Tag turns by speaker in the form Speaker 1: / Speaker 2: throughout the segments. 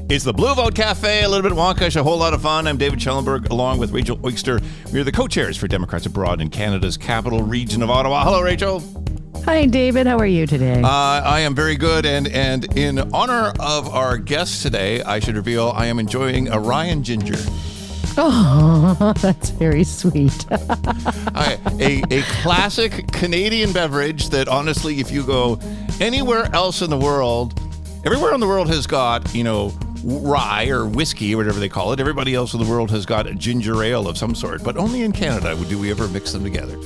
Speaker 1: It's the Blue Vote Cafe, a little bit wonkish, a whole lot of fun. I'm David Schellenberg, along with Rachel Oyster. We're the co-chairs for Democrats Abroad in Canada's capital region of Ottawa. Hello, Rachel.
Speaker 2: Hi, David. How are you today?
Speaker 1: I am very good, and in honor of our guest today, I should reveal I am enjoying a Ryan Ginger.
Speaker 2: Oh, that's very sweet.
Speaker 1: A classic Canadian beverage that, honestly, if you go anywhere else in the world, everywhere in the world has got, rye or whiskey or whatever they call it. Everybody else in the world has got a ginger ale of some sort, but only in Canada do we ever mix them together.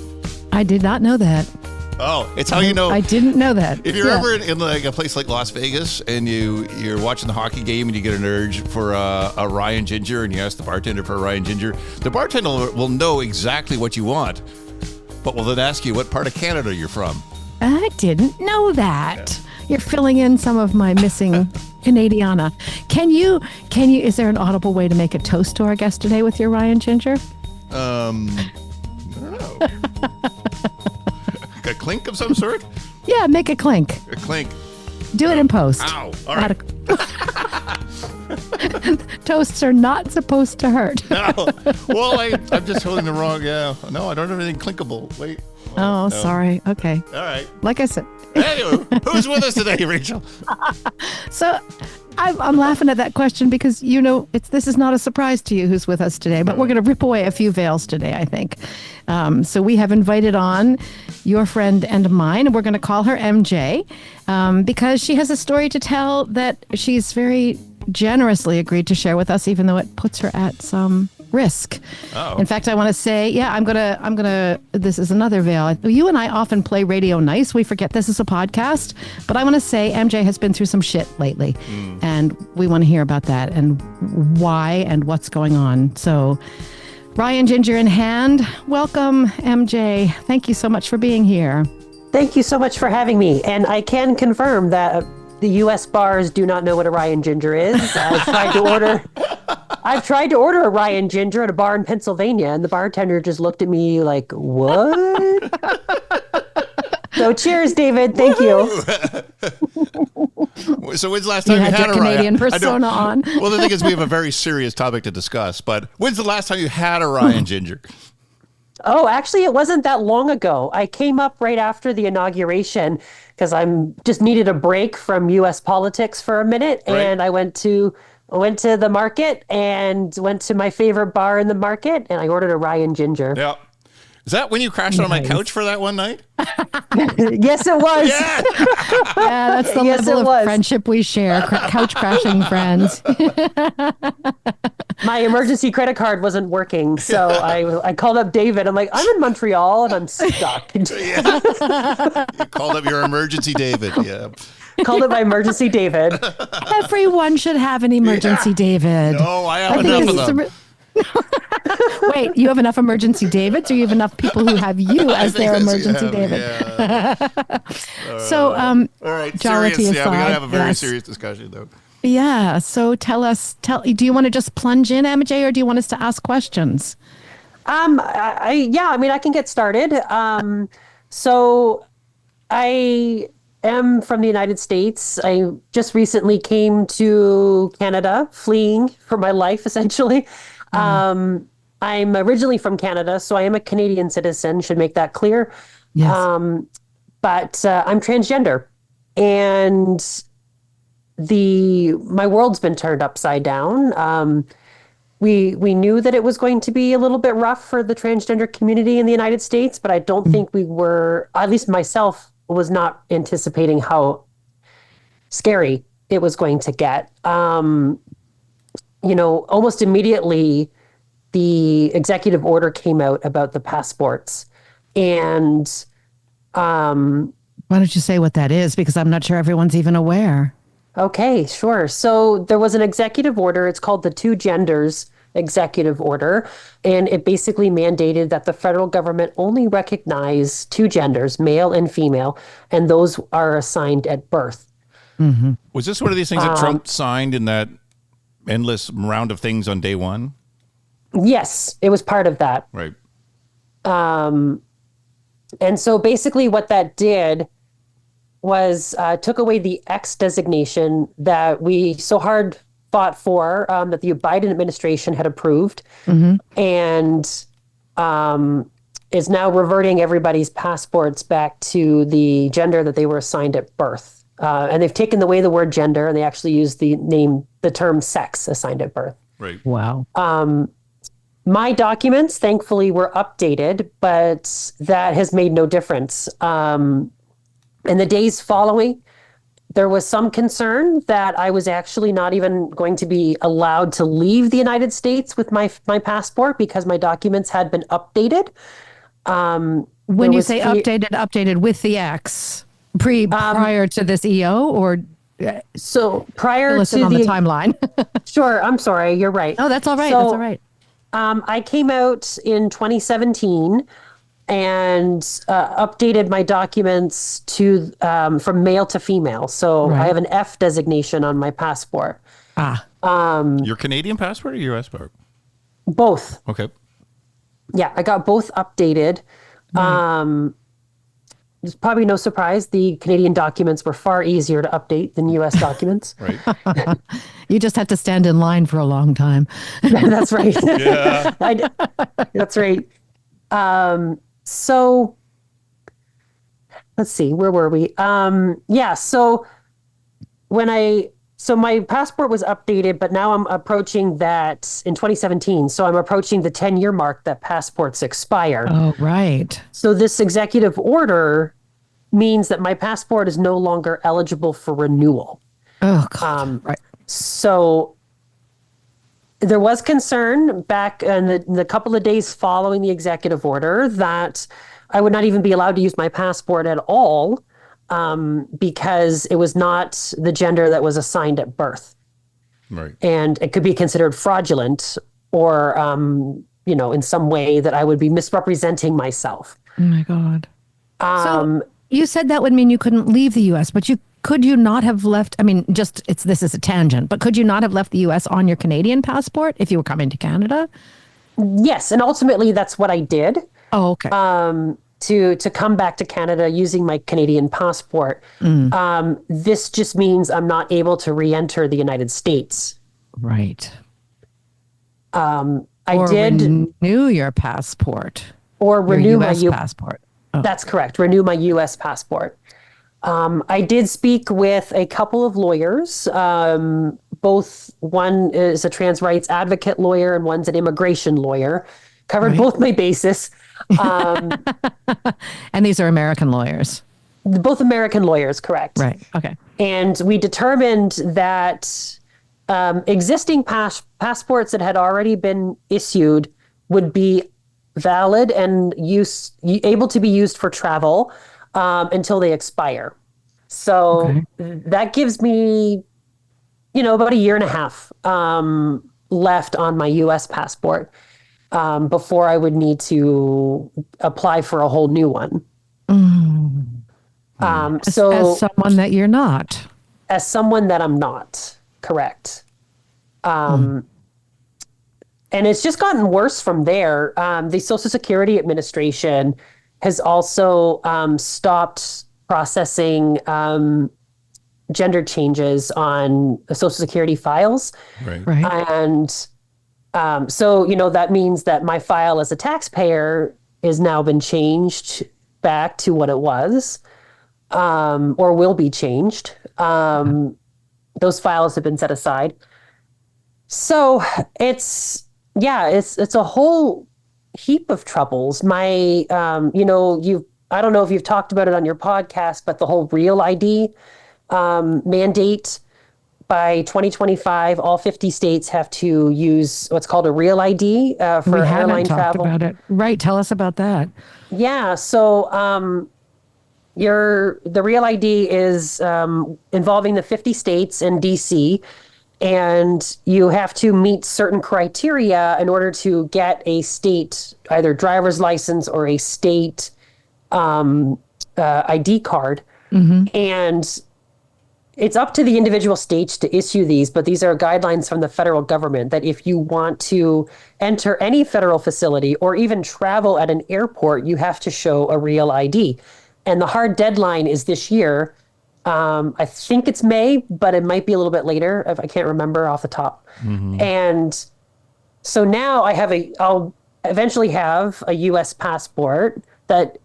Speaker 2: I did not know that.
Speaker 1: Oh, it's how you know.
Speaker 2: I didn't know that.
Speaker 1: If you're ever in like a place like Las Vegas and you're watching the hockey game and you get an urge for a Ryan Ginger and you ask the bartender for a Ryan Ginger, the bartender will know exactly what you want, but will then ask you what part of Canada you're from.
Speaker 2: I didn't know that. Yeah. You're filling in some of my missing Canadiana. Can you, is there an audible way to make a toast to our guest today with your Ryan Ginger?
Speaker 1: I don't know. A clink of some sort?
Speaker 2: Yeah, make a clink.
Speaker 1: A clink.
Speaker 2: Do it in post.
Speaker 1: Ow. All right.
Speaker 2: Toasts are not supposed to hurt.
Speaker 1: No. Well, I'm just holding the wrong. No, I don't have anything clinkable. Wait.
Speaker 2: Oh, no. Sorry. Okay.
Speaker 1: All right.
Speaker 2: Like I said.
Speaker 1: Hey, who's with us today, Rachel?
Speaker 2: So I'm laughing at that question because, this is not a surprise to you who's with us today, but we're going to rip away a few veils today, I think. So we have invited on your friend and mine, and we're going to call her MJ because she has a story to tell that she's very generously agreed to share with us, even though it puts her at some risk. Oh. In fact, I want to say, this is another veil. You and I often play radio nice. We forget this is a podcast, but I want to say MJ has been through some shit lately and we want to hear about that and why and what's going on. So Ryan Ginger in hand, welcome MJ. Thank you so much for being here.
Speaker 3: Thank you so much for having me. And I can confirm that the U.S. bars do not know what a Ryan Ginger is. I've tried to order a Ryan Ginger at a bar in Pennsylvania, and the bartender just looked at me like, what? So cheers, David. Thank you.
Speaker 1: So when's the last time you had a
Speaker 2: Canadian persona on?
Speaker 1: Well, the thing is, we have a very serious topic to discuss, but when's the last time you had a Ryan Ginger?
Speaker 3: Oh, actually, it wasn't that long ago. I came up right after the inauguration because I'm just needed a break from U.S. politics for a minute. Right. And I went to the market and went to my favorite bar in the market, and I ordered a Ryan Ginger.
Speaker 1: Yeah. Is that when you crashed on my couch for that one night?
Speaker 3: Yes, it was.
Speaker 1: Yeah,
Speaker 2: that's the level of friendship we share. Couch crashing friends.
Speaker 3: My emergency credit card wasn't working, so I called up David. I'm like, I'm in Montreal and I'm stuck.
Speaker 1: Yeah. You called up your emergency David. Yeah.
Speaker 3: Called up my emergency David.
Speaker 2: Everyone should have an emergency David.
Speaker 1: No, I have enough of them.
Speaker 2: Wait, you have enough emergency Davids, or you have enough people who have you as their emergency David?
Speaker 1: Yeah.
Speaker 3: So,
Speaker 1: all right,
Speaker 2: jollity
Speaker 1: serious.
Speaker 2: aside,
Speaker 1: Yeah, we gotta have a very serious discussion, though.
Speaker 2: Yeah. So do you want to just plunge in, MJ, or do you want us to ask questions?
Speaker 3: I can get started. So I am from the United States. I just recently came to Canada, fleeing for my life, essentially. I'm originally from Canada, so I am a Canadian citizen, should make that clear.
Speaker 2: Yes.
Speaker 3: But I'm transgender, and my world's been turned upside down. We knew that it was going to be a little bit rough for the transgender community in the United States, but I don't think we were, at least myself, was not anticipating how scary it was going to get. Almost immediately, the executive order came out about the passports. And
Speaker 2: why don't you say what that is? Because I'm not sure everyone's even aware.
Speaker 3: Okay, sure. So there was an executive order. It's called the Two Genders Executive Order. And it basically mandated that the federal government only recognize two genders, male and female, and those are assigned at birth.
Speaker 1: Mm-hmm. Was this one of these things that Trump signed in that endless round of things on day one?
Speaker 3: Yes, it was part of that.
Speaker 1: Right.
Speaker 3: And so basically what that did was took away the X designation that we so hard fought for, that the Biden administration had approved, and is now reverting everybody's passports back to the gender that they were assigned at birth. And they've taken away the word gender, and they actually use the term sex assigned at birth.
Speaker 1: Right.
Speaker 2: Wow.
Speaker 3: My documents, thankfully, were updated, but that has made no difference. In the days following, there was some concern that I was actually not even going to be allowed to leave the United States with my passport because my documents had been updated.
Speaker 2: When you say updated with the X, prior to this EO, or
Speaker 3: so prior
Speaker 2: listen
Speaker 3: to
Speaker 2: on the timeline.
Speaker 3: Sure, I'm sorry, you're right.
Speaker 2: Oh, that's all right.
Speaker 3: So,
Speaker 2: that's all right.
Speaker 3: I came out in 2017 and updated my documents to from male to female. So I have an F designation on my passport.
Speaker 1: Your Canadian passport or your US passport?
Speaker 3: Both.
Speaker 1: Okay.
Speaker 3: Yeah, I got both updated. There's probably no surprise. The Canadian documents were far easier to update than US documents.
Speaker 1: Right.
Speaker 2: You just had to stand in line for a long time.
Speaker 3: That's right.
Speaker 1: Yeah.
Speaker 3: That's right. So let's see, where were we? Yeah, so my passport was updated, but now I'm approaching that in 2017. So I'm approaching the 10-year mark that passports expire.
Speaker 2: Oh, right.
Speaker 3: So this executive order means that my passport is no longer eligible for renewal.
Speaker 2: Oh, God. Right.
Speaker 3: So there was concern back in the couple of days following the executive order that I would not even be allowed to use my passport at all, because it was not the gender that was assigned at birth.
Speaker 1: Right.
Speaker 3: And it could be considered fraudulent or, in some way that I would be misrepresenting myself.
Speaker 2: Oh, my God. So you said that would mean you couldn't leave the U.S., but could you not have left? I mean, this is a tangent, but could you not have left the U.S. on your Canadian passport if you were coming to Canada?
Speaker 3: Yes, and ultimately that's what I did.
Speaker 2: Oh, okay.
Speaker 3: To come back to Canada using my Canadian passport. This just means I'm not able to re-enter the United States.
Speaker 2: Right.
Speaker 3: I did
Speaker 2: renew your passport
Speaker 3: or renew my
Speaker 2: US passport. Oh.
Speaker 3: That's correct. Renew my U.S. passport. I did speak with a couple of lawyers. Both one is a trans rights advocate lawyer and one's an immigration lawyer. Covered both my bases.
Speaker 2: And these are American lawyers.
Speaker 3: Both American lawyers, correct.
Speaker 2: Right. Okay.
Speaker 3: And we determined that existing passports that had already been issued would be valid and able to be used for travel until they expire. So that gives me, about a year and a half left on my U.S. passport before I would need to apply for a whole new one.
Speaker 2: As someone that you're not.
Speaker 3: As someone that I'm not, correct. And it's just gotten worse from there. The Social Security Administration has also stopped processing gender changes on Social Security files.
Speaker 1: Right.
Speaker 3: And so, that means that my file as a taxpayer has now been changed back to what it was, or will be changed. Those files have been set aside. So it's a whole heap of troubles. I don't know if you've talked about it on your podcast, but the whole Real ID mandate by 2025, all 50 states have to use what's called a Real ID for airline travel.
Speaker 2: About it. Right. Tell us about that.
Speaker 3: Yeah. So the Real ID is involving the 50 states and DC. And you have to meet certain criteria in order to get a state, either driver's license or a state ID card. And it's up to the individual states to issue these, but these are guidelines from the federal government that if you want to enter any federal facility or even travel at an airport, you have to show a Real ID. And the hard deadline is this year. I think it's May, but it might be a little bit later. If I can't remember off the top. And so now I'll eventually have a U.S. passport that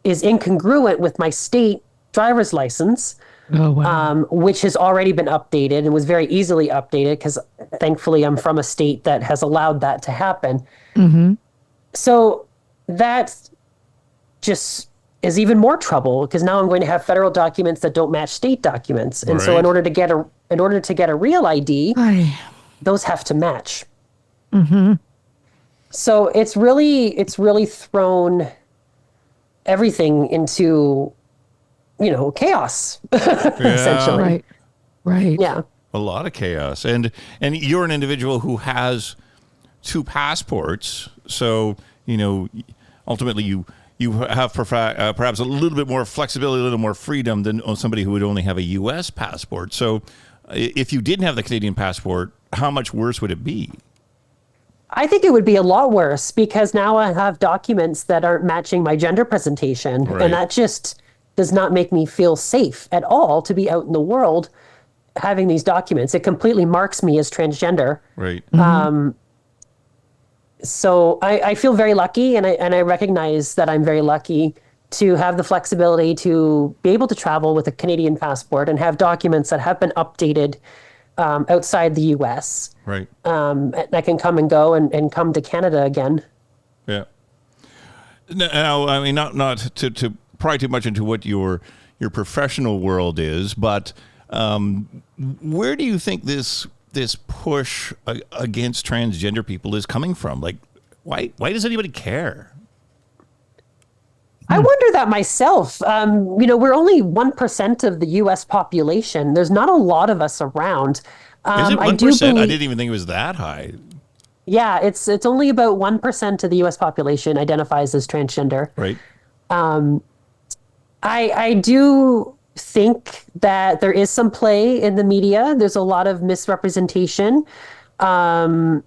Speaker 3: is incongruent with my state driver's license.
Speaker 2: Oh, wow.
Speaker 3: Which has already been updated and was very easily updated because thankfully I'm from a state that has allowed that to happen. So that just is even more trouble because now I'm going to have federal documents that don't match state documents. And so in order to get a real ID, those have to match. So it's really thrown everything into chaos, essentially.
Speaker 2: Right.
Speaker 3: Yeah.
Speaker 1: A lot of chaos. And you're an individual who has two passports. So, ultimately you have perhaps a little bit more flexibility, a little more freedom than somebody who would only have a U.S. passport. So if you didn't have the Canadian passport, how much worse would it be?
Speaker 3: I think it would be a lot worse because now I have documents that aren't matching my gender presentation.
Speaker 1: Right.
Speaker 3: And that just does not make me feel safe at all to be out in the world having these documents. It completely marks me as transgender.
Speaker 1: Right.
Speaker 3: So I feel very lucky, and I recognize that I'm very lucky to have the flexibility to be able to travel with a Canadian passport and have documents that have been updated outside the U.S.
Speaker 1: Right.
Speaker 3: And I can come and go and come to Canada again.
Speaker 1: Yeah. Now, I mean, not to pry too much into what your professional world is, but where do you think this push against transgender people is coming from? Like, why does anybody care?
Speaker 3: I wonder that myself. We're only 1% of the U.S. population. There's not a lot of us around.
Speaker 1: Is it 1%? I didn't even think it was that high.
Speaker 3: Yeah, it's only about 1% of the U.S. population identifies as transgender.
Speaker 1: Right.
Speaker 3: I do think that there is some play in the media. There's a lot of misrepresentation. I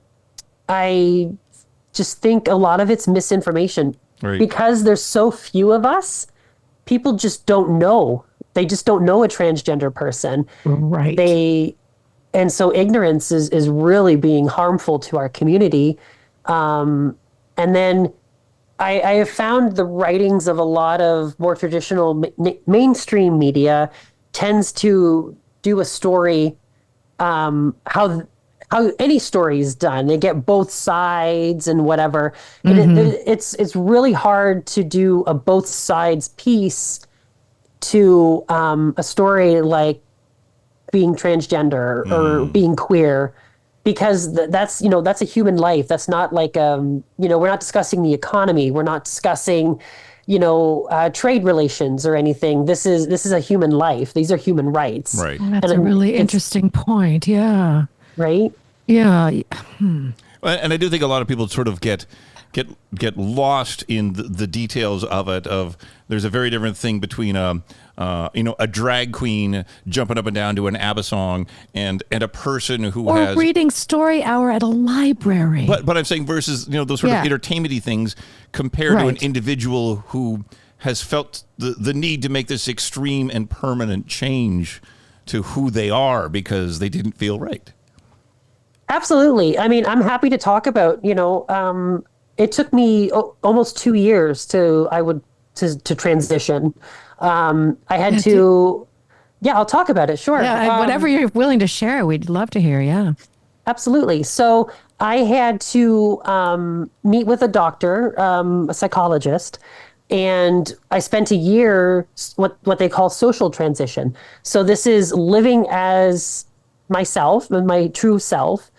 Speaker 3: just think a lot of it's misinformation.
Speaker 1: Right.
Speaker 3: Because there's so few of us, people just don't know. They just don't know a transgender person.
Speaker 2: Right.
Speaker 3: And so ignorance is really being harmful to our community. And then I have found the writings of a lot of more traditional mainstream media tends to do a story, how any story is done. They get both sides and whatever. And it's really hard to do a both sides piece to a story like being transgender or being queer, because that's a human life. That's not like we're not discussing the economy. We're not discussing trade relations or anything. This is a human life. These are human rights.
Speaker 1: Right.
Speaker 2: Well, that's a really interesting point. Yeah.
Speaker 3: Right.
Speaker 2: Yeah.
Speaker 1: And I do think a lot of people sort of get lost in the details of it. There's a very different thing between a drag queen jumping up and down to an ABBA song and a person who
Speaker 2: or
Speaker 1: has
Speaker 2: reading story hour at a library.
Speaker 1: But I'm saying versus those sort of entertainment-y things compared to an individual who has felt the need to make this extreme and permanent change to who they are because they didn't feel right.
Speaker 3: Absolutely. I mean, I'm happy to talk about, it took me almost 2 years to transition. I had to, I'll talk about it. Sure.
Speaker 2: Yeah, whatever you're willing to share, we'd love to hear. Yeah.
Speaker 3: Absolutely. So I had to meet with a doctor, a psychologist, and I spent a year, what they call social transition. So this is living as myself and my true self,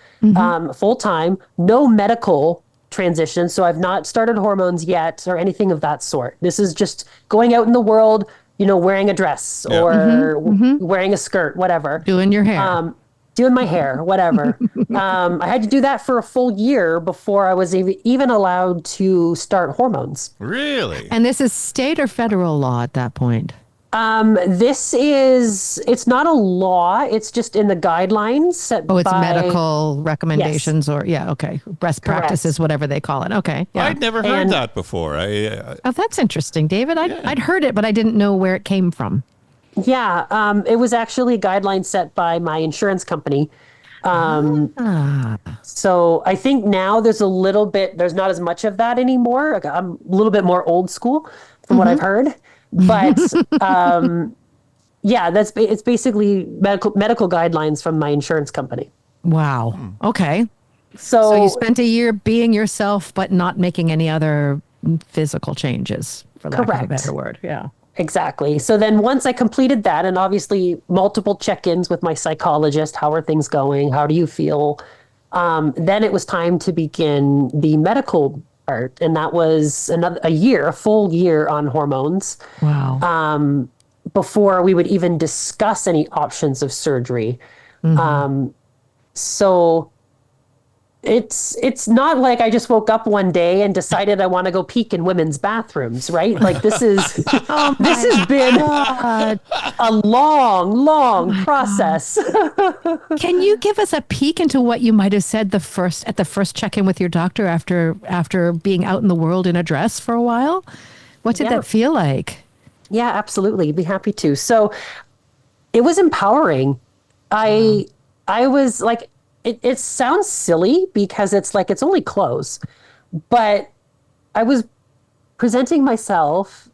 Speaker 3: full time, no medical transition. So I've not started hormones yet or anything of that sort. This is just going out in the world, wearing a dress or wearing a skirt, whatever.
Speaker 2: Doing your hair.
Speaker 3: Doing my hair, whatever. I had to do that for a full year before I was even allowed to start hormones.
Speaker 1: Really?
Speaker 2: And this is state or federal law at that point?
Speaker 3: It's not a law. It's just in the guidelines set by...
Speaker 2: Oh, it's medical recommendations
Speaker 3: Yes.
Speaker 2: okay. Best practices, whatever they call it. Okay. Yeah.
Speaker 1: I'd never heard that before.
Speaker 2: Oh, that's interesting, David. I'd heard it, but I didn't know where it came from.
Speaker 3: Yeah, it was actually a guideline set by my insurance company.
Speaker 2: Ah.
Speaker 3: So I think now there's not as much of that anymore. Like, I'm a little bit more old school from what I've heard. But yeah, it's basically medical guidelines from my insurance company.
Speaker 2: Wow. Okay. So you
Speaker 3: So
Speaker 2: spent a year being yourself, but not making any other physical changes, for lack of a better
Speaker 3: correct.
Speaker 2: word. Yeah.
Speaker 3: Exactly. So then once I completed that, and obviously multiple check-ins with my psychologist, how are things going? How do you feel? Then it was time to begin the medical part, and that was a full year on hormones
Speaker 2: Wow.
Speaker 3: before we would even discuss any options of surgery.
Speaker 2: Hmm.
Speaker 3: So it's not like I just woke up one day and decided I want to go peek in women's bathrooms, right? Like this is
Speaker 2: Oh
Speaker 3: this
Speaker 2: my
Speaker 3: has been
Speaker 2: God.
Speaker 3: a long,
Speaker 2: Oh
Speaker 3: long
Speaker 2: my God.
Speaker 3: process.
Speaker 2: Can you give us a peek into what you might have said at the first check-in with your doctor after being out in the world in a dress for a while? What did
Speaker 3: Yeah,
Speaker 2: that feel like?
Speaker 3: yeah, absolutely. Be happy to. So it was empowering.
Speaker 2: Wow.
Speaker 3: I I was like, it sounds silly because it's like it's only clothes, but I was presenting myself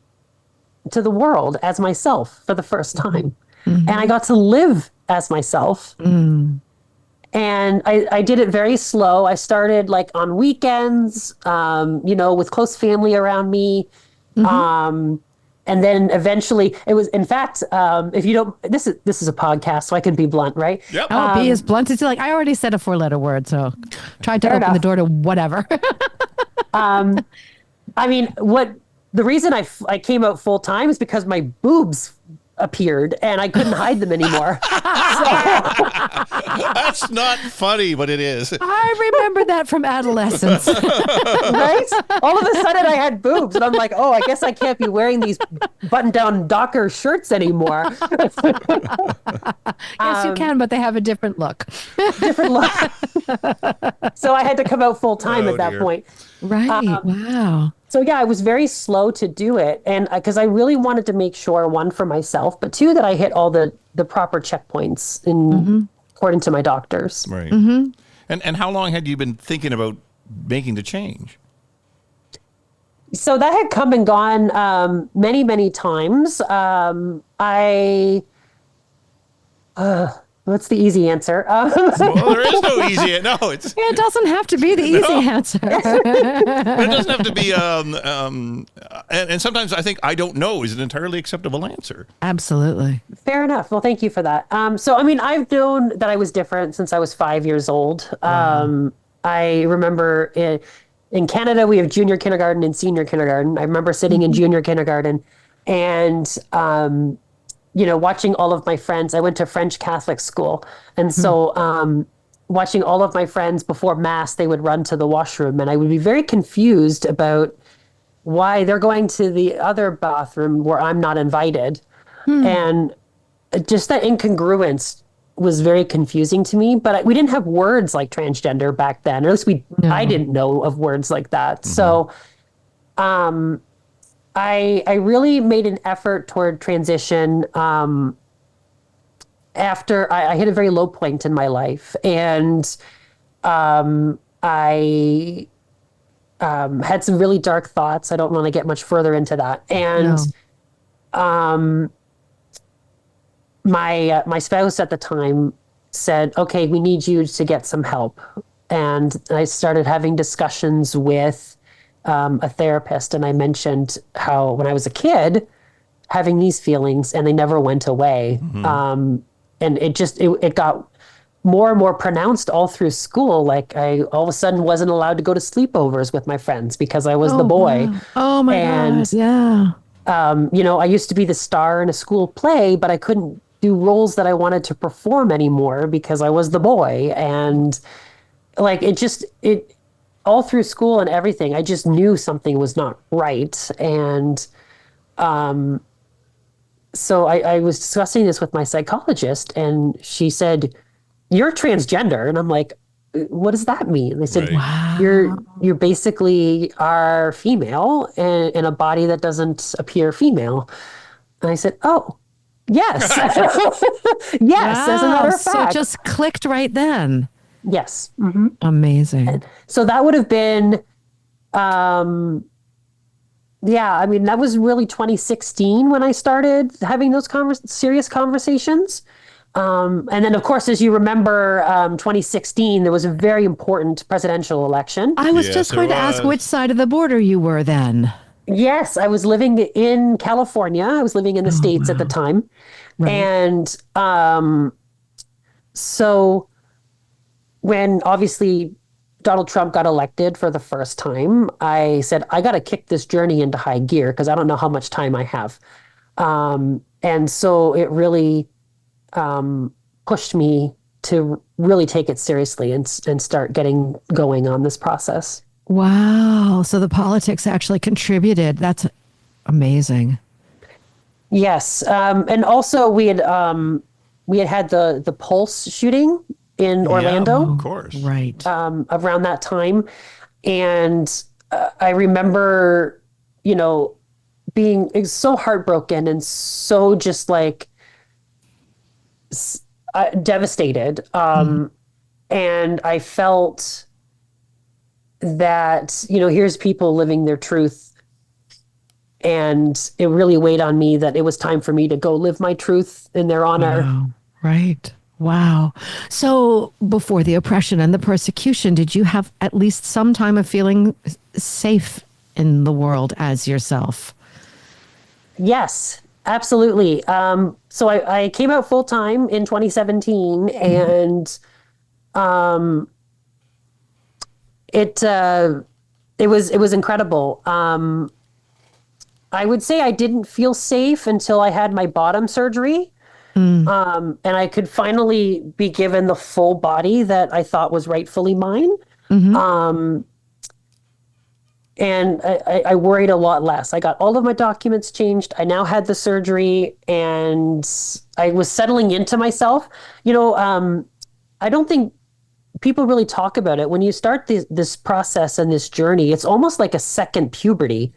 Speaker 3: to the world as myself for the first time. And I
Speaker 2: Hmm.
Speaker 3: got to live as myself.
Speaker 2: Mm.
Speaker 3: And I did it very slow. I started like on weekends, with close family around me.
Speaker 2: Hmm.
Speaker 3: Um, and then eventually it was, in fact, if you don't, this is a podcast, so I can be blunt, right?
Speaker 1: Yep.
Speaker 2: Oh, be as blunt as you like. I already said a four-letter word, so tried to
Speaker 3: Fair
Speaker 2: open the
Speaker 3: enough.
Speaker 2: door to whatever.
Speaker 3: Um, I mean, the reason I came out full time is because my boobs appeared and I couldn't hide them anymore. So,
Speaker 1: That's not funny, but it is.
Speaker 2: I remember that from adolescence.
Speaker 3: right? All of a sudden I had boobs and I'm like, oh, I guess I can't be wearing these button-down Docker shirts anymore.
Speaker 2: Yes, you
Speaker 3: Um,
Speaker 2: can, but they have a different look.
Speaker 3: different look. So I had to come out full time
Speaker 1: Oh
Speaker 3: at that
Speaker 1: dear.
Speaker 3: point.
Speaker 2: Right. Wow.
Speaker 3: So yeah, I was very slow to do it, and because I really wanted to make sure, one, for myself, but two, that I hit all the proper checkpoints in
Speaker 2: Hmm.
Speaker 3: according to my doctors.
Speaker 1: Right.
Speaker 2: Hmm.
Speaker 1: And how long had you been thinking about making the change?
Speaker 3: So that had come and gone many, many times. I what's the easy answer?
Speaker 1: Well, there is no easy. No,
Speaker 2: It doesn't have to be the easy
Speaker 1: no.
Speaker 2: answer.
Speaker 1: It doesn't have to be. And sometimes I think I don't know is an entirely acceptable answer.
Speaker 2: Absolutely.
Speaker 3: Fair enough. Well, thank you for that. So I mean, I've known that I was different since I was 5 years old.
Speaker 2: Wow.
Speaker 3: I remember in Canada, we have junior kindergarten and senior kindergarten. I remember sitting in
Speaker 2: Hmm.
Speaker 3: junior kindergarten and, watching all of my friends. I went to French Catholic school. And so, watching all of my friends before Mass, they would run to the washroom, and I would be very confused about why they're going to the other bathroom where I'm not invited.
Speaker 2: Hmm.
Speaker 3: And just that incongruence was very confusing to me. But we didn't have words like transgender back then, or at least I
Speaker 2: No.
Speaker 3: didn't know of words like that.
Speaker 1: Hmm.
Speaker 3: So I really made an effort toward transition after I hit a very low point in my life, and I had some really dark thoughts. I don't want to get much further into that. And
Speaker 2: No.
Speaker 3: my spouse at the time said, "Okay, we need you to get some help." And I started having discussions with a therapist, and I mentioned how when I was a kid having these feelings and they never went away. And it got more and more pronounced all through school. Like I all of a sudden wasn't allowed to go to sleepovers with my friends because I was the
Speaker 2: Oh,
Speaker 3: boy.
Speaker 2: wow. Oh my God.
Speaker 3: And
Speaker 2: Yeah.
Speaker 3: I used to be the star in a school play, but I couldn't do roles that I wanted to perform anymore because I was the boy. And like it all through school and everything, I just knew something was not right. And so I was discussing this with my psychologist, and she said, "You're transgender." And I'm like, "What does that mean?" They said,
Speaker 1: Right.
Speaker 3: "You're
Speaker 2: Wow.
Speaker 3: you're basically are female in a body that doesn't appear female." And I said, "Oh." Yes. Yes, as a matter of
Speaker 2: So it
Speaker 3: fact.
Speaker 2: just clicked right then.
Speaker 3: Yes.
Speaker 2: Amazing.
Speaker 3: So that would have been, yeah, I mean, that was really 2016 when I started having those serious conversations. And then, of course, as you remember, 2016, there was a very important presidential election.
Speaker 2: I was
Speaker 1: Yes,
Speaker 2: just
Speaker 1: there
Speaker 2: going to ask
Speaker 1: was.
Speaker 2: which side of the border you were then.
Speaker 3: Yes, I was living in California. I was living in the
Speaker 2: Oh,
Speaker 3: States at the
Speaker 2: wow.
Speaker 3: time.
Speaker 2: Right.
Speaker 3: And so when obviously Donald Trump got elected for the first time, I said, I got to kick this journey into high gear because I don't know how much time I have. And so it really pushed me to really take it seriously and start getting going on this process.
Speaker 2: Wow. So the politics actually contributed. That's amazing.
Speaker 3: Yes, and also we had the Pulse shooting in
Speaker 1: Yeah,
Speaker 3: Orlando
Speaker 1: of course.
Speaker 2: Right.
Speaker 3: around that time, and I remember, you know, being so heartbroken and so just like devastated. And I felt that, here's people living their truth. And it really weighed on me that it was time for me to go live my truth in their honor.
Speaker 2: Wow. Right. Wow. So before the oppression and the persecution, did you have at least some time of feeling safe in the world as yourself?
Speaker 3: Yes, absolutely. So I came out full time in 2017, and it it was incredible. I would say I didn't feel safe until I had my bottom surgery. And I could finally be given the full body that I thought was rightfully mine. And I worried a lot less. I got all of my documents changed. I now had the surgery, and I was settling into myself. I don't think people really talk about it. When you start this process and this journey, it's almost like a second puberty.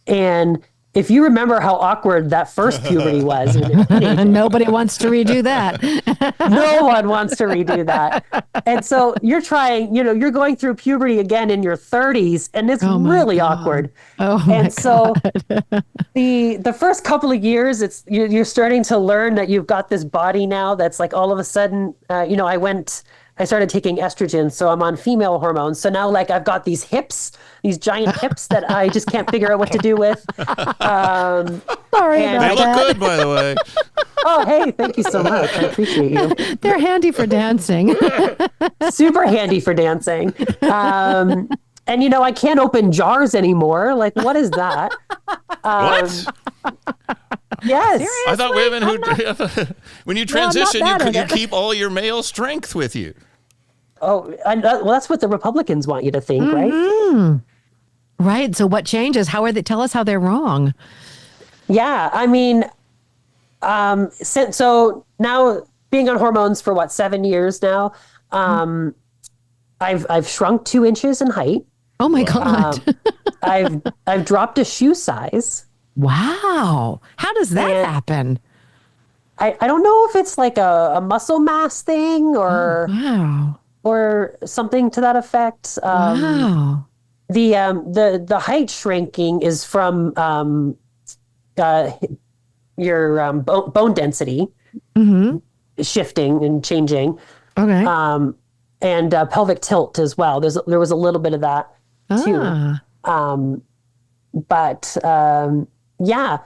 Speaker 3: And if you remember how awkward that first puberty was when you're a teenager,
Speaker 2: Nobody wants to redo that.
Speaker 3: no one wants to redo that. And so you're going through puberty again in your 30s, and it's
Speaker 2: Oh my
Speaker 3: really
Speaker 2: God.
Speaker 3: awkward.
Speaker 2: Oh my
Speaker 3: And so
Speaker 2: God.
Speaker 3: the first couple of years, you're starting to learn that you've got this body now that's like all of a sudden, I started taking estrogen, so I'm on female hormones. So now, like, I've got these hips, these giant hips that I just can't figure out what to do with.
Speaker 2: Sorry
Speaker 3: And
Speaker 1: They
Speaker 2: about
Speaker 1: look
Speaker 2: that.
Speaker 1: good, by the way.
Speaker 3: Oh, hey, thank you so much. I appreciate you.
Speaker 2: They're handy for dancing.
Speaker 3: Super handy for dancing. And I can't open jars anymore. Like, what is that?
Speaker 1: What?
Speaker 3: Yes.
Speaker 1: I thought women who, when you
Speaker 2: I'm not
Speaker 1: transition,
Speaker 2: bad at
Speaker 1: you
Speaker 2: it.
Speaker 1: keep all your male strength with you.
Speaker 3: Oh, well, that's what the Republicans want you to think, right?
Speaker 2: Right. So what changes? How are they? Tell us how they're wrong.
Speaker 3: Yeah. I mean, so now being on hormones for 7 years now, I've shrunk 2 inches in height.
Speaker 2: Oh my God.
Speaker 3: I've dropped a shoe size.
Speaker 2: Wow. How does that
Speaker 3: And-
Speaker 2: happen?
Speaker 3: I don't know if it's like a muscle mass thing
Speaker 2: Wow.
Speaker 3: or something to that effect.
Speaker 2: Wow.
Speaker 3: The height shrinking is from your bone density shifting and changing,
Speaker 2: Okay.
Speaker 3: and pelvic tilt as well. There was a little bit of that too. But yeah.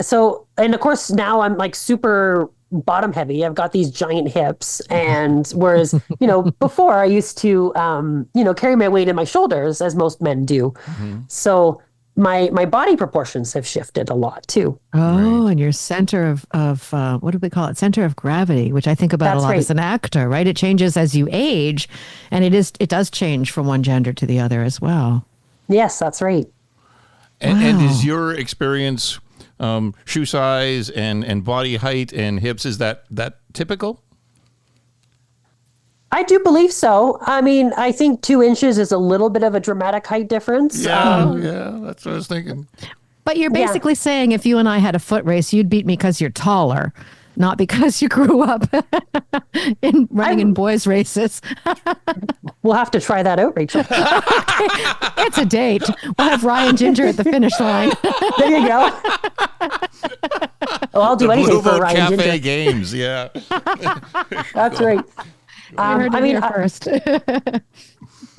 Speaker 3: So, and of course now I'm like super bottom heavy. I've got these giant hips, and whereas, before I used to, carry my weight in my shoulders as most men do. So my body proportions have shifted a lot too.
Speaker 2: Oh, and your center of what do we call it? Center of gravity, which I think about
Speaker 3: That's
Speaker 2: a lot
Speaker 3: right.
Speaker 2: as an actor, right? It changes as you age, and it does change from one gender to the other as well.
Speaker 3: Yes, that's right.
Speaker 1: And
Speaker 2: Wow.
Speaker 1: is your experience shoe size and body height and hips, is that typical?
Speaker 3: I do believe so. I mean, I think 2 inches is a little bit of a dramatic height difference.
Speaker 1: Yeah, that's what I was thinking.
Speaker 2: But you're
Speaker 3: Yeah.
Speaker 2: basically saying if you and I had a foot race, you'd beat me because you're taller, not because you grew up in running in boys' races.
Speaker 3: We'll have to try that out, Rachel.
Speaker 2: It's a date. We'll have Ryan Ginger at the finish line.
Speaker 3: There you go. Oh, I'll do
Speaker 1: The
Speaker 3: anything
Speaker 1: Blue
Speaker 3: for
Speaker 1: Boat
Speaker 3: Ryan
Speaker 1: Cafe
Speaker 3: Ginger.
Speaker 1: Games, yeah.
Speaker 3: That's right.
Speaker 2: You heard it here first.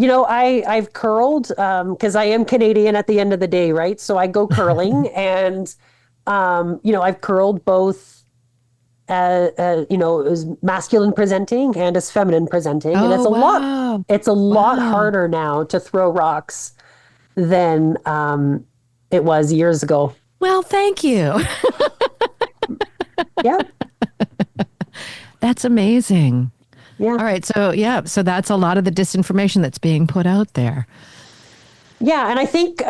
Speaker 3: I've curled because I am Canadian at the end of the day, right? So I go curling, and I've curled both, as masculine presenting and as feminine presenting, and it's
Speaker 2: Oh,
Speaker 3: a lot.
Speaker 2: wow.
Speaker 3: It's a lot
Speaker 2: Wow.
Speaker 3: harder now to throw rocks than it was years ago.
Speaker 2: Well, thank you.
Speaker 3: Yeah,
Speaker 2: That's amazing.
Speaker 3: yeah.
Speaker 2: All right. So that's a lot of the disinformation that's being put out there.
Speaker 3: Yeah, and I think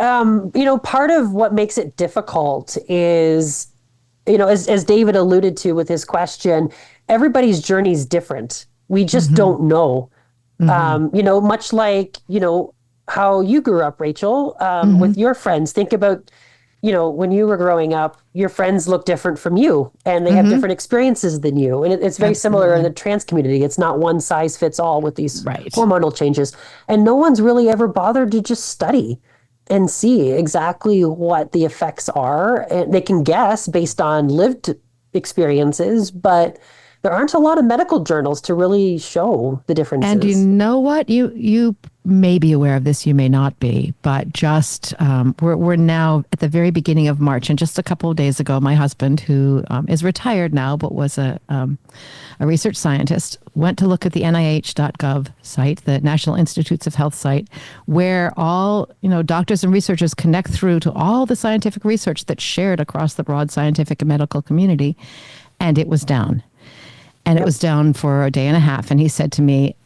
Speaker 3: part of what makes it difficult is, as David alluded to with his question, everybody's journey is different. We just don't know. Much like how you grew up, Rachel, with your friends. Think about when you were growing up, your friends look different from you, and they have different experiences than you. And it's very similar in the trans community. It's not one size fits all with these
Speaker 2: Right.
Speaker 3: hormonal changes. And no one's really ever bothered to just study and see exactly what the effects are. And they can guess based on lived experiences, but there aren't a lot of medical journals to really show the differences.
Speaker 2: And you know what? You may be aware of this, you may not be, but just we're now at the very beginning of March, and just a couple of days ago, my husband, who is retired now but was a research scientist, went to look at the NIH.gov site, the National Institutes of Health site, where all doctors and researchers connect through to all the scientific research that's shared across the broad scientific and medical community, and it was down. And it was down for a day and a half. And he said to me,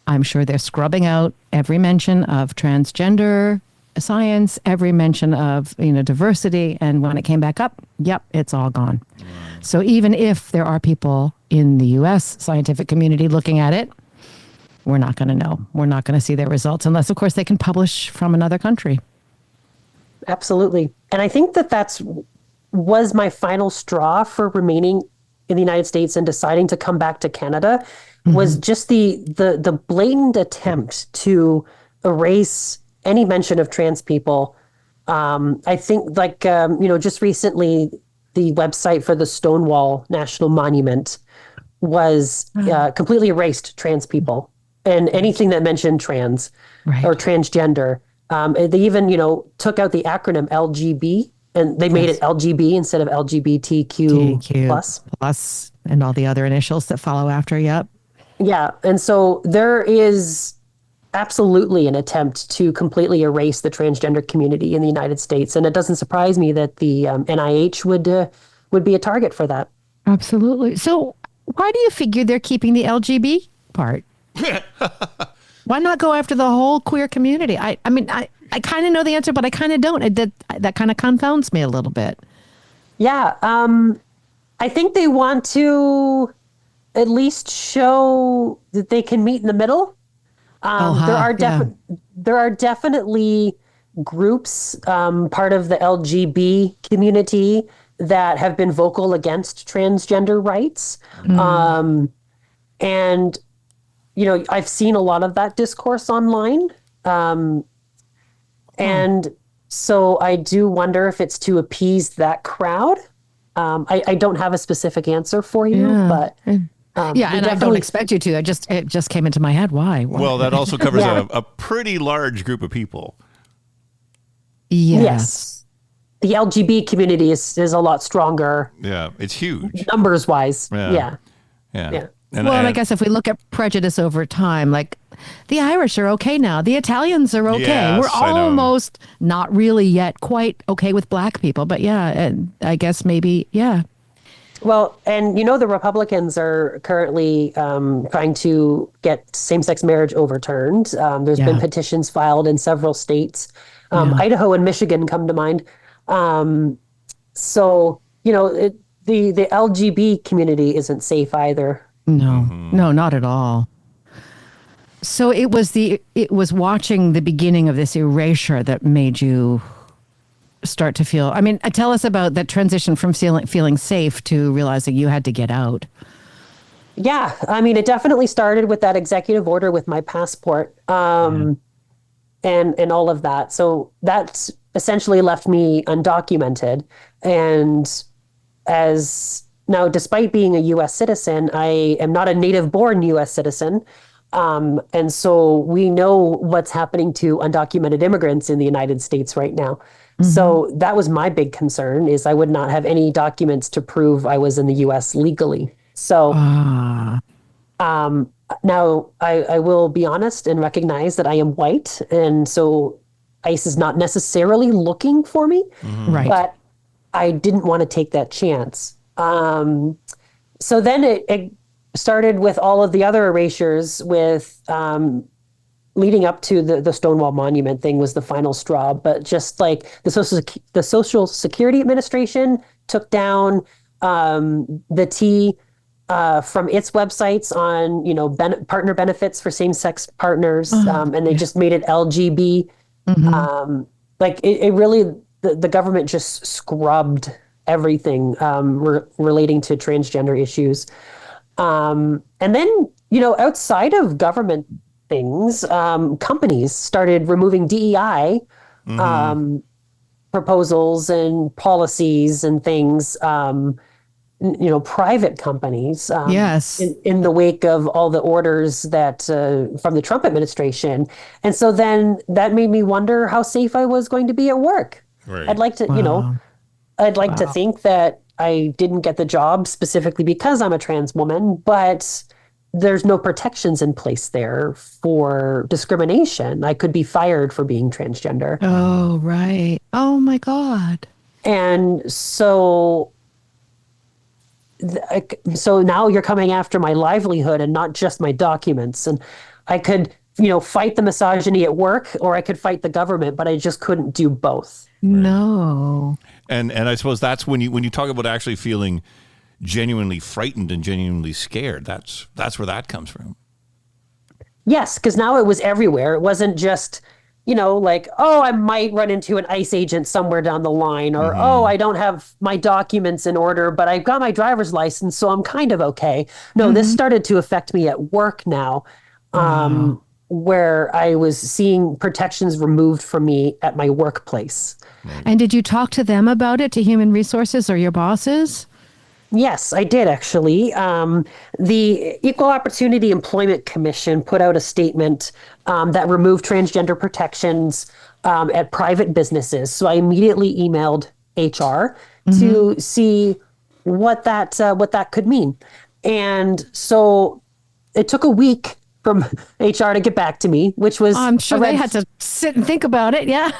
Speaker 2: I'm sure they're scrubbing out every mention of transgender science, every mention of diversity. And when it came back up, yep, it's all gone. So even if there are people in the U.S. scientific community looking at it, we're not going to know. We're not going to see their results unless, of course, they can publish from another country.
Speaker 3: Absolutely. And I think that was my final straw for remaining in the United States and deciding to come back to Canada, was just the blatant attempt to erase any mention of trans people. I think just recently, the website for the Stonewall National Monument was completely erased trans people and anything that mentioned trans or transgender. They even, took out the acronym LGB, and they made it LGB instead of LGBTQ
Speaker 2: plus and all the other initials that follow after. Yep.
Speaker 3: Yeah. And so there is absolutely an attempt to completely erase the transgender community in the United States. And it doesn't surprise me that the NIH would be a target for that.
Speaker 2: Absolutely. So why do you figure they're keeping the LGB part? Why not go after the whole queer community? I mean, I kind of know the answer, but I kind of don't. That kind of confounds me a little bit.
Speaker 3: Yeah. I think they want to at least show that they can meet in the middle. There are definitely groups, part of the LGB community, that have been vocal against transgender rights. And I've seen a lot of that discourse online. And so I do wonder if it's to appease that crowd. I don't have a specific answer for you, but
Speaker 2: and I don't expect you to. It just came into my head. Why?
Speaker 1: Well, that also covers a pretty large group of people.
Speaker 3: Yes. The LGB community is a lot stronger.
Speaker 1: Yeah, it's huge.
Speaker 3: Numbers wise. Yeah.
Speaker 2: And I guess if we look at prejudice over time, like the Irish are okay now. The Italians are okay.
Speaker 1: Yes,
Speaker 2: We're almost not really yet quite okay with black people. But and I guess maybe,
Speaker 3: Well, and the Republicans are currently trying to get same-sex marriage overturned. There's been petitions filed in several states. Idaho and Michigan come to mind. So, the LGB community isn't safe either.
Speaker 2: No, not at all. So it was watching the beginning of this erasure that made you start to feel? I mean, tell us about that transition from feeling safe to realizing you had to get out.
Speaker 3: Yeah, I mean, it definitely started with that executive order with my passport, and all of that. So that's essentially left me undocumented. And as now, despite being a U.S. citizen, I am not a native-born U.S. citizen. And so we know what's happening to undocumented immigrants in the United States right now. So that was my big concern is I would not have any documents to prove I was in the US legally. So
Speaker 2: Ah,
Speaker 3: now I will be honest and recognize that I am white. And so ICE is not necessarily looking for me,
Speaker 2: right.
Speaker 3: but I didn't want to take that chance. So then it started with all of the other erasures with leading up to the Stonewall Monument thing was the final straw. But just like the Social Security Administration took down the T from its websites on partner benefits for same-sex partners, and they just made it LGB. Like it really the government just scrubbed everything relating to transgender issues. And then, outside of government things, companies started removing DEI proposals and policies and things, private companies,
Speaker 2: Yes.
Speaker 3: in the wake of all the orders that from the Trump administration. And so then that made me wonder how safe I was going to be at work.
Speaker 1: Right.
Speaker 3: I'd like to,
Speaker 2: Wow.
Speaker 3: I'd like to
Speaker 2: Wow.
Speaker 3: think that I didn't get the job specifically because I'm a trans woman, but there's no protections in place there for discrimination. I could be fired for being transgender.
Speaker 2: Oh, right. Oh my God.
Speaker 3: And so now you're coming after my livelihood and not just my documents. And I could, fight the misogyny at work or I could fight the government, but I just couldn't do both.
Speaker 2: No.
Speaker 1: And I suppose that's when you talk about actually feeling genuinely frightened and genuinely scared. That's where that comes from.
Speaker 3: Yes, because now it was everywhere. It wasn't just, like, oh, I might run into an ICE agent somewhere down the line, or oh, I don't have my documents in order, but I've got my driver's license, so I'm kind of okay. No, this started to affect me at work now, where I was seeing protections removed from me at my workplace.
Speaker 2: And did you talk to them about it, to human resources or your bosses?
Speaker 3: Yes, I did actually. The Equal Opportunity Employment Commission put out a statement that removed transgender protections at private businesses. So I immediately emailed HR to see what that could mean. And so it took a week from HR to get back to me, which was
Speaker 2: I'm sure
Speaker 3: a
Speaker 2: they
Speaker 3: red
Speaker 2: had to sit and think about it. Yeah.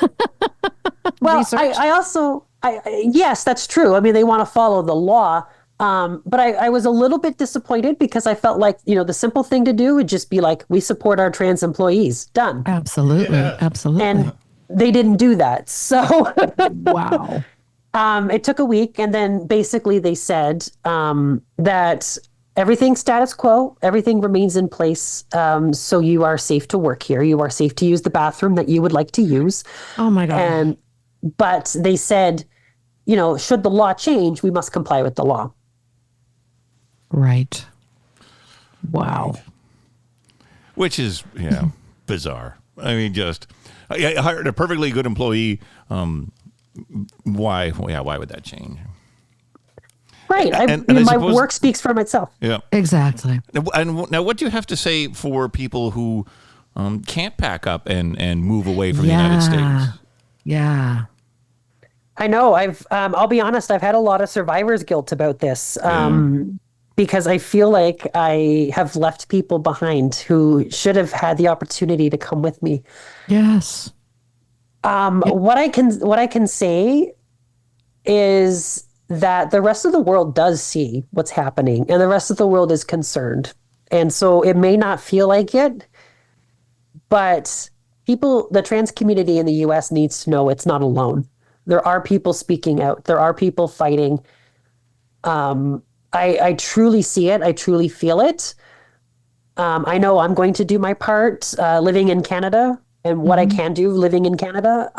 Speaker 3: Well,
Speaker 2: Research.
Speaker 3: I also, yes, that's true. I mean, they want to follow the law. But I was a little bit disappointed because I felt like, the simple thing to do would just be like, we support our trans employees. Done.
Speaker 2: Absolutely. Absolutely.
Speaker 3: And they didn't do that. So
Speaker 2: Wow.
Speaker 3: it took a week. And then basically they said that everything's status quo, everything remains in place. So you are safe to work here. You are safe to use the bathroom that you would like to use.
Speaker 2: Oh my God.
Speaker 3: But they said, should the law change, we must comply with the law.
Speaker 2: Right. Wow.
Speaker 1: Which is, bizarre. I mean, just I hired a perfectly good employee. Why would that change?
Speaker 3: Right.
Speaker 1: And
Speaker 3: my
Speaker 1: suppose,
Speaker 3: work speaks for itself.
Speaker 1: Yeah.
Speaker 2: Exactly.
Speaker 1: And now, what do you have to say for people who can't pack up and move away from the United States?
Speaker 2: Yeah.
Speaker 3: I know. I'll be honest, I've had a lot of survivor's guilt about this. Because I feel like I have left people behind who should have had the opportunity to come with me.
Speaker 2: Yes.
Speaker 3: What I can say is that the rest of the world does see what's happening and the rest of the world is concerned. And so it may not feel like it, but the trans community in the US needs to know it's not alone. There are people speaking out. There are people fighting. I truly see it. I truly feel it. I know I'm going to do my part living in Canada and what I can do living in Canada.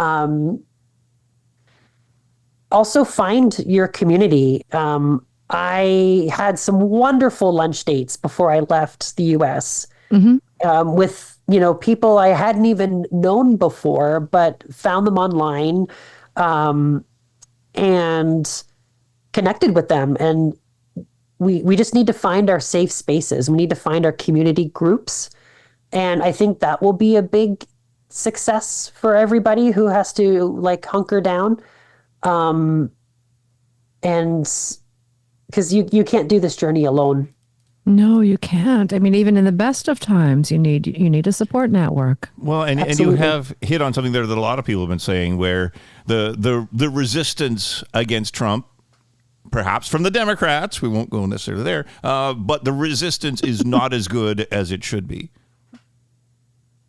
Speaker 3: also find your community. I had some wonderful lunch dates before I left the US with, people I hadn't even known before, but found them online and connected with them. And we just need to find our safe spaces. We need to find our community groups. And I think that will be a big success for everybody who has to like hunker down. And because you can't do this journey alone.
Speaker 2: No, you can't. I mean, even in the best of times, you need a support network.
Speaker 1: Well, and you have hit on something there that a lot of people have been saying, where the resistance against Trump, perhaps from the Democrats, we won't go necessarily there, but the resistance is not as good as it should be.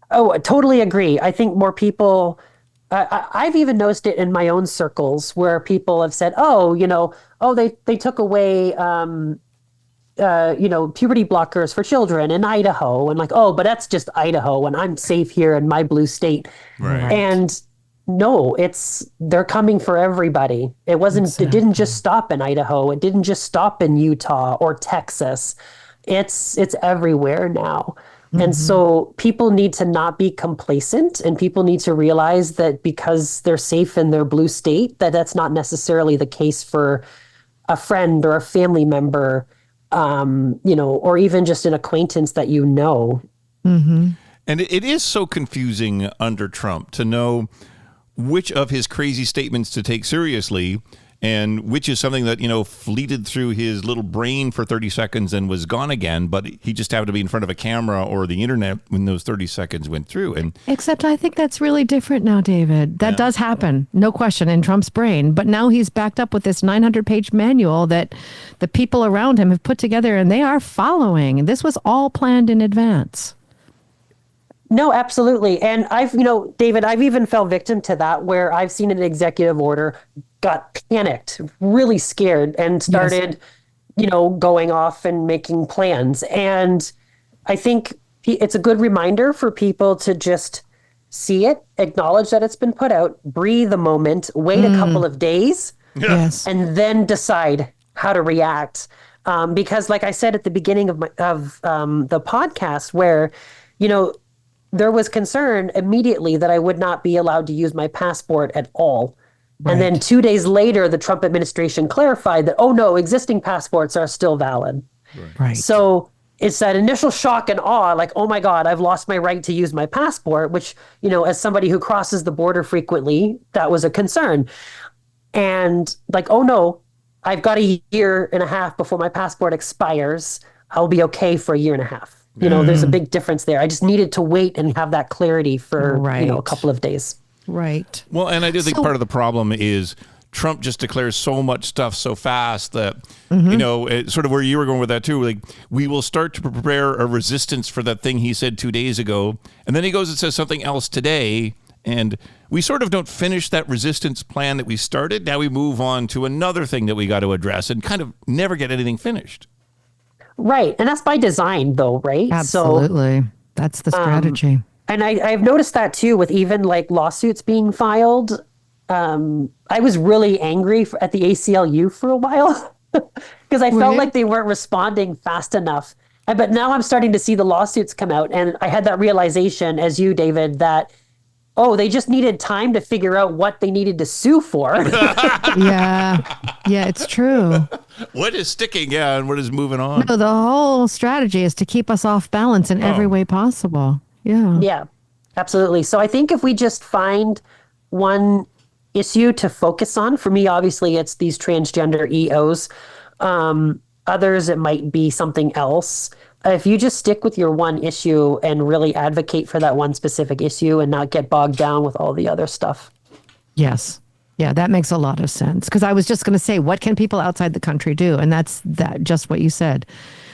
Speaker 3: Oh, I totally agree. I think more people, I've even noticed it in my own circles where people have said, they took away, puberty blockers for children in Idaho. And like, oh, but that's just Idaho and I'm safe here in my blue state.
Speaker 1: Right.
Speaker 3: And no, they're coming for everybody. It didn't just stop in Idaho. It didn't just stop in Utah or Texas. It's everywhere now. And so people need to not be complacent, and people need to realize that because they're safe in their blue state, that's not necessarily the case for a friend or a family member, or even just an acquaintance that you know.
Speaker 1: Mm-hmm. And it is so confusing under Trump to know which of his crazy statements to take seriously and which is something that, fleeted through his little brain for 30 seconds and was gone again, but he just happened to be in front of a camera or the internet when those 30 seconds went through. And
Speaker 2: except I think that's really different now, David. That does happen, no question, in Trump's brain. But now he's backed up with this 900-page manual that the people around him have put together, and they are following. This was all planned in advance.
Speaker 3: No, absolutely. And David, I've even fell victim to that, where I've seen an executive order, got panicked, really scared, and started, going off and making plans. And I think it's a good reminder for people to just see it, acknowledge that it's been put out, breathe a moment, wait a couple of days, and then decide how to react. Because like I said at the beginning of the podcast, where, there was concern immediately that I would not be allowed to use my passport at all. Right. And then 2 days later, the Trump administration clarified that, oh no, existing passports are still valid.
Speaker 2: Right.
Speaker 3: So it's that initial shock and awe, like, oh my God, I've lost my right to use my passport, which, as somebody who crosses the border frequently, that was a concern. And like, oh no, I've got a year and a half before my passport expires. I'll be okay for a year and a half. There's a big difference there. I just needed to wait and have that clarity for, a couple of days.
Speaker 2: Right.
Speaker 1: Well, and I do think part of the problem is Trump just declares so much stuff so fast that, it's sort of where you were going with that too. Like, we will start to prepare a resistance for that thing he said 2 days ago. And then he goes and says something else today. And we sort of don't finish that resistance plan that we started. Now we move on to another thing that we got to address and kind of never get anything finished.
Speaker 3: Right. And that's by design, though, right?
Speaker 2: Absolutely. So, that's the strategy.
Speaker 3: And I've noticed that, too, with even like lawsuits being filed. I was really angry at the ACLU for a while because I felt like they weren't responding fast enough. But now I'm starting to see the lawsuits come out. And I had that realization, as you, David, that, they just needed time to figure out what they needed to sue for.
Speaker 2: Yeah, it's true.
Speaker 1: What is sticking, and what is moving on?
Speaker 2: No, the whole strategy is to keep us off balance in every way possible. Yeah.
Speaker 3: Yeah, absolutely. So I think if we just find one issue to focus on, for me, obviously, it's these transgender EOs. Others, it might be something else. If you just stick with your one issue and really advocate for that one specific issue and not get bogged down with all the other stuff.
Speaker 2: Yes. Yeah, that makes a lot of sense. Because I was just going to say, what can people outside the country do? And that's just what you said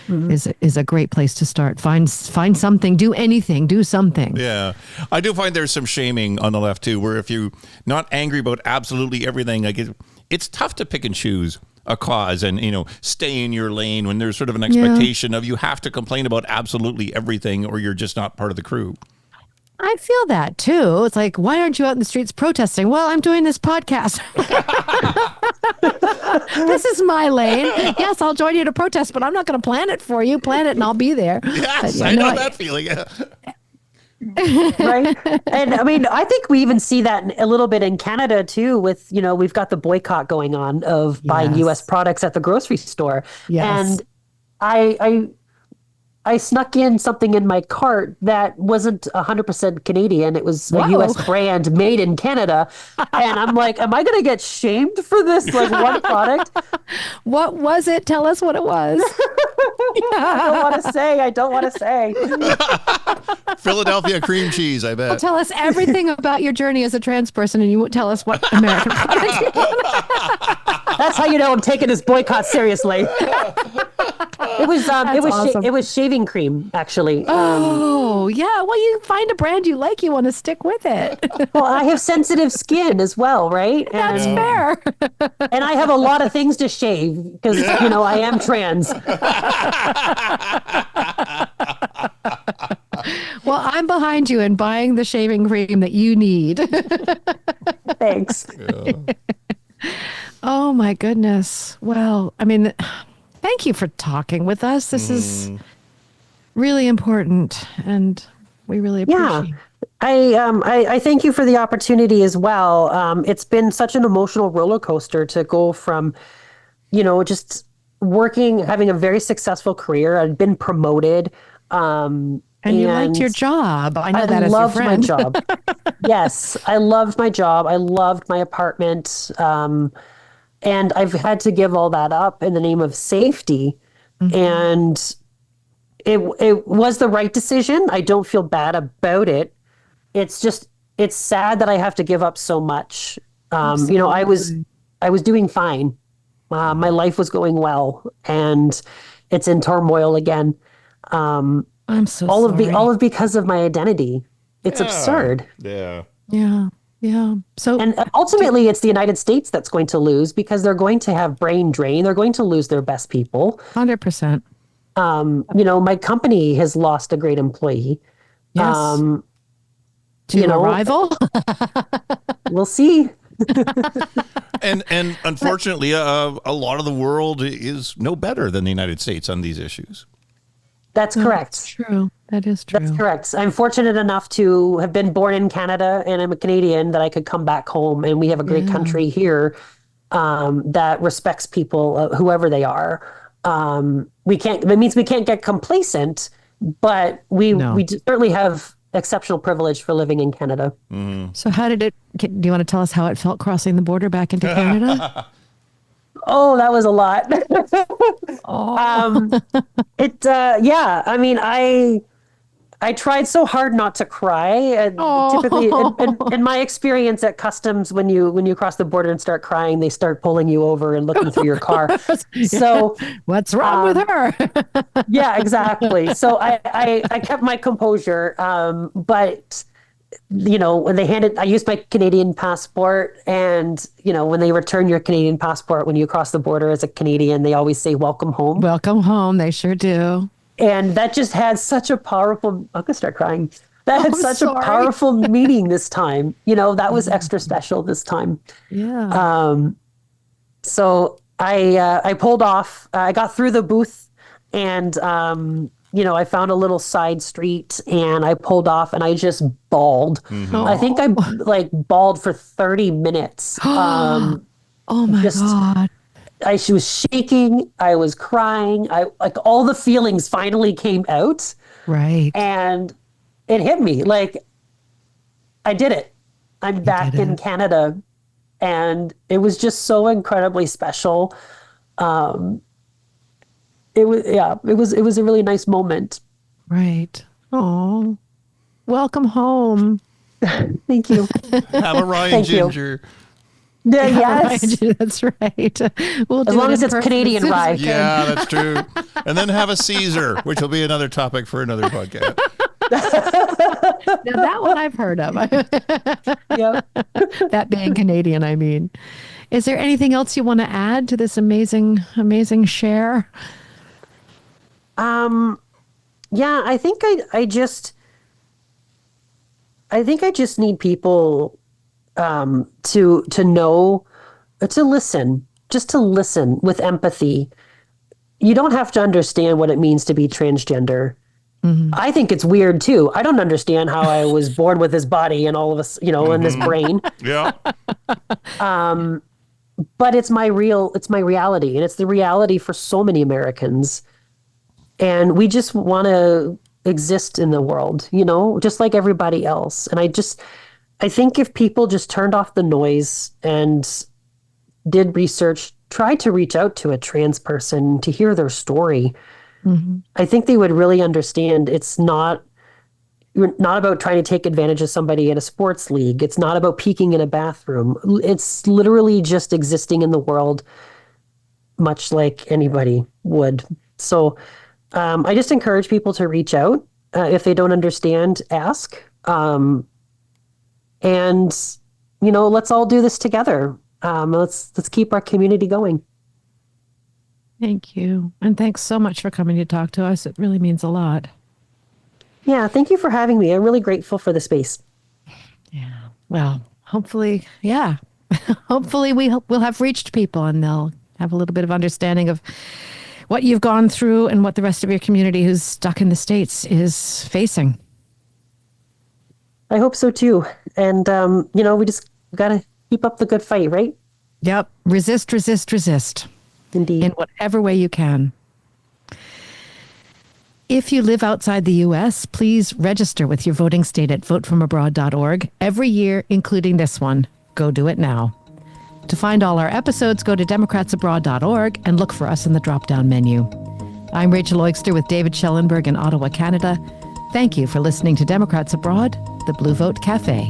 Speaker 2: is a great place to start. Find something, do anything, do something.
Speaker 1: Yeah. I do find there's some shaming on the left too, where if you're not angry about absolutely everything, like it's tough to pick and choose a cause and, stay in your lane when there's sort of an expectation of you have to complain about absolutely everything or you're just not part of the crew.
Speaker 2: I feel that too. It's like, why aren't you out in the streets protesting? Well, I'm doing this podcast. This is my lane. Yes, I'll join you to protest, but I'm not going to plan it for you. Plan it and I'll be there.
Speaker 1: Yes,
Speaker 2: But,
Speaker 1: I know that feeling. Yeah.
Speaker 3: Right. And I mean, I think we even see that a little bit in Canada too, with, we've got the boycott going on of buying US
Speaker 2: Yes.
Speaker 3: products at the grocery store.
Speaker 2: Yes.
Speaker 3: And I snuck in something in my cart that wasn't 100% Canadian. It was a
Speaker 2: Whoa.
Speaker 3: US brand made in Canada. And I'm like, am I going to get shamed for this like one product?
Speaker 2: What was it? Tell us what it was.
Speaker 3: I don't want to say.
Speaker 1: Philadelphia cream cheese, I bet.
Speaker 2: Tell us everything about your journey as a trans person, and you won't tell us what American product you want.
Speaker 3: That's how you know I'm taking this boycott seriously. It was
Speaker 2: awesome.
Speaker 3: it was shaving cream, actually.
Speaker 2: Oh, yeah. Well, you find a brand you like, you want to stick with it.
Speaker 3: Well, I have sensitive skin as well, right?
Speaker 2: That's fair.
Speaker 3: And I have a lot of things to shave because I am trans.
Speaker 2: Well, I'm behind you in buying the shaving cream that you need.
Speaker 3: Thanks.
Speaker 2: Oh, my goodness. Well, I mean, thank you for talking with us. This is really important, and we really appreciate it.
Speaker 3: I thank you for the opportunity as well. It's been such an emotional roller coaster to go from, just working, having a very successful career. I'd been promoted.
Speaker 2: And you liked your job. I know that as your
Speaker 3: loved my
Speaker 2: friend.
Speaker 3: job. Yes, I loved my job. I loved my apartment. And I've had to give all that up in the name of safety. And it was the right decision. I don't feel bad about it. It's sad that I have to give up so much. I was doing fine. My life was going well, and it's in turmoil again.
Speaker 2: I'm so
Speaker 3: all
Speaker 2: sorry.
Speaker 3: of because of my identity. It's absurd.
Speaker 1: Yeah.
Speaker 2: Yeah. Yeah. So,
Speaker 3: And ultimately, it's the United States that's going to lose because they're going to have brain drain. They're going to lose their best people.
Speaker 2: 100%.
Speaker 3: My company has lost a great employee.
Speaker 2: Yes. To a rival?
Speaker 3: We'll see.
Speaker 1: And unfortunately, a lot of the world is no better than the United States on these issues.
Speaker 3: That's correct.
Speaker 2: That's true. That is true.
Speaker 3: That's correct. I'm fortunate enough to have been born in Canada, and I'm a Canadian, that I could come back home, and we have a great country here that respects people, whoever they are. It means we can't get complacent, but we certainly have exceptional privilege for living in Canada.
Speaker 2: So how did do you want to tell us how it felt crossing the border back into Canada?
Speaker 3: Oh, that was a lot. I mean, I tried so hard not to cry. Typically, in my experience at customs, when you cross the border and start crying, they start pulling you over and looking through your car. So
Speaker 2: what's wrong with her?
Speaker 3: yeah, exactly. So I kept my composure, but when I used my Canadian passport, and when they return your Canadian passport when you cross the border as a Canadian, they always say "Welcome home."
Speaker 2: Welcome home. They sure do.
Speaker 3: And that just had such a powerful, I'm gonna start crying. That had such a
Speaker 2: sorry.
Speaker 3: powerful meaning this time. That was extra special this time.
Speaker 2: Yeah.
Speaker 3: So I pulled off, I got through the booth, and I found a little side street, and I pulled off, and I just bawled. I think I bawled for 30 minutes.
Speaker 2: Oh my God.
Speaker 3: I was shaking. I was crying. All the feelings finally came out.
Speaker 2: Right.
Speaker 3: And it hit me. I did it. I'm back in Canada. And it was just so incredibly special. It was a really nice moment.
Speaker 2: Right. Oh, welcome home.
Speaker 3: Thank you.
Speaker 1: Have a Ryan
Speaker 3: Thank you.
Speaker 1: Ginger.
Speaker 3: Yeah, yes.
Speaker 2: That's right. We'll
Speaker 3: As
Speaker 2: do
Speaker 3: long
Speaker 2: it
Speaker 3: as
Speaker 2: in
Speaker 3: it's
Speaker 2: person
Speaker 3: Canadian
Speaker 2: as soon as
Speaker 3: rye.
Speaker 2: we can.
Speaker 1: Yeah, that's true. And then have a Caesar, which will be another topic for another podcast.
Speaker 2: Now that one I've heard of.
Speaker 3: Yep.
Speaker 2: That being Canadian, I mean. Is there anything else you want to add to this amazing share?
Speaker 3: Yeah, I think I think I just need people to know, to listen, just to listen with empathy. You don't have to understand what it means to be transgender. I think it's weird too. I don't understand how I was born with this body and all of us, in this brain.
Speaker 1: Yeah.
Speaker 3: But it's my reality, and it's the reality for so many Americans. And we just want to exist in the world, just like everybody else. And I think if people just turned off the noise and did research, tried to reach out to a trans person to hear their story, I think they would really understand you're not about trying to take advantage of somebody in a sports league. It's not about peeking in a bathroom. It's literally just existing in the world, much like anybody would. So I just encourage people to reach out. If they don't understand, ask. And let's all do this together. Let's keep our community going.
Speaker 2: Thank you. And thanks so much for coming to talk to us. It really means a lot.
Speaker 3: Yeah, thank you for having me. I'm really grateful for the space.
Speaker 2: Yeah. Well, hopefully, yeah. Hopefully we'll have reached people and they'll have a little bit of understanding of what you've gone through and what the rest of your community who's stuck in the States is facing.
Speaker 3: I hope so too. And, we just got to keep up the good fight, right?
Speaker 2: Yep. Resist, resist, resist.
Speaker 3: Indeed.
Speaker 2: In whatever way you can. If you live outside the U.S., please register with your voting state at votefromabroad.org every year, including this one. Go do it now. To find all our episodes, go to democratsabroad.org and look for us in the drop-down menu. I'm Rachel Oigster with David Schellenberg in Ottawa, Canada. Thank you for listening to Democrats Abroad, the Blue Vote Cafe.